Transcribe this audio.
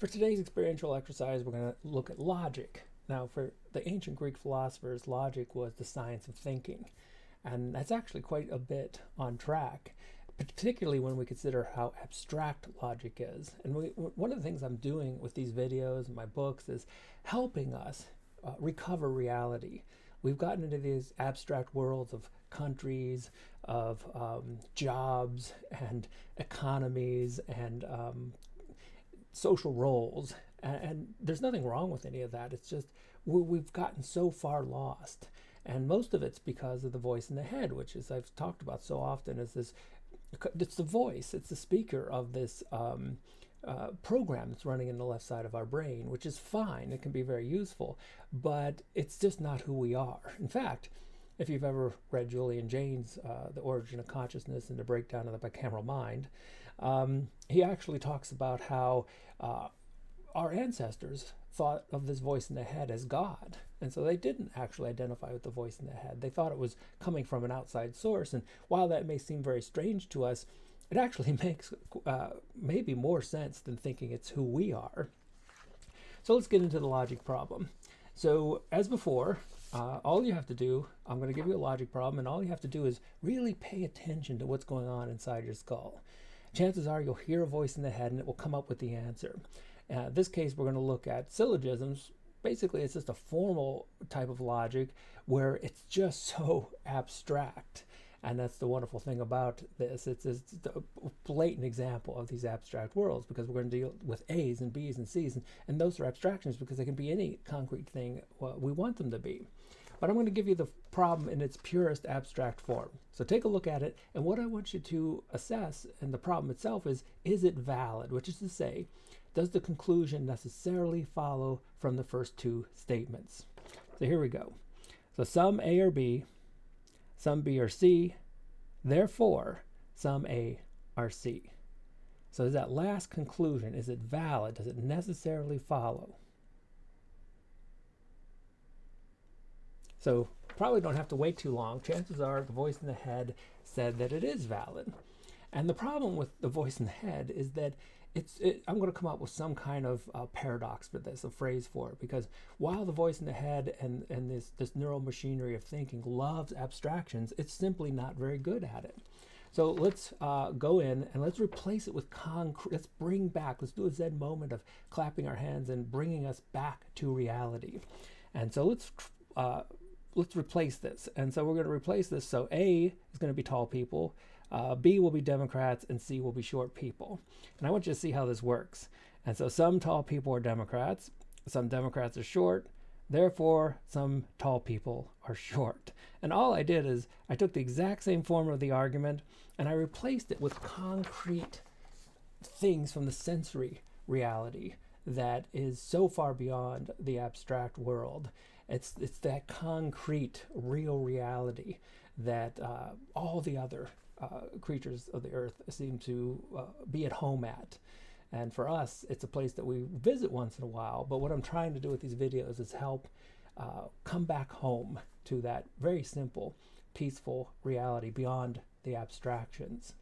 For today's experiential exercise, we're going to look at logic. Now, for the ancient Greek philosophers, logic was the science of thinking. And that's actually quite a bit on track, particularly when we consider how abstract logic is. And one of the things I'm doing with these videos and my books is helping us recover reality. We've gotten into these abstract worlds of countries, of jobs and economies and social roles, and there's nothing wrong with any of that. It's just we've gotten so far lost, and most of it's because of the voice in the head, which, as I've talked about so often, is this. It's the voice, it's the speaker of this program that's running in the left side of our brain, which is fine. It can be very useful, but it's just not who we are. In fact, if you've ever read Julian Jaynes' The Origin of Consciousness and the Breakdown of the Bicameral Mind, he actually talks about how our ancestors thought of this voice in the head as God. And so they didn't actually identify with the voice in the head. They thought it was coming from an outside source. And while that may seem very strange to us, it actually makes maybe more sense than thinking it's who we are. So let's get into the logic problem. So as before, all you have to do, I'm going to give you a logic problem, and all you have to do is really pay attention to what's going on inside your skull. Chances are you'll hear a voice in the head and it will come up with the answer. This case, we're going to look at syllogisms. Basically, it's just a formal type of logic where it's just so abstract. And that's the wonderful thing about this. It's a blatant example of these abstract worlds, because we're going to deal with A's and B's and C's. And those are abstractions because they can be any concrete thing we want them to be. But I'm going to give you the problem in its purest abstract form. So take a look at it. And what I want you to assess, and the problem itself is it valid? Which is to say, does the conclusion necessarily follow from the first two statements? So here we go. So some A are B, some B are C, therefore some A are C. So is that last conclusion, is it valid? Does it necessarily follow? So probably don't have to wait too long. Chances are the voice in the head said that it is valid. And the problem with the voice in the head is that I'm going to come up with some kind of paradox for this, a phrase for it, because while the voice in the head and this neural machinery of thinking loves abstractions, it's simply not very good at it. So let's go in and let's replace it with concrete. Let's bring back, let's do a Zen moment of clapping our hands and bringing us back to reality. And so let's replace this. And so we're going to replace this. So A is going to be tall people, B will be Democrats, and C will be short people. And I want you to see how this works. And so some tall people are Democrats, some Democrats are short, therefore some tall people are short. And all I did is I took the exact same form of the argument and I replaced it with concrete things from the sensory reality that is so far beyond the abstract world. It's that concrete, real reality that all the other creatures of the earth seem to be at home at. And for us, it's a place that we visit once in a while. But what I'm trying to do with these videos is help come back home to that very simple, peaceful reality beyond the abstractions.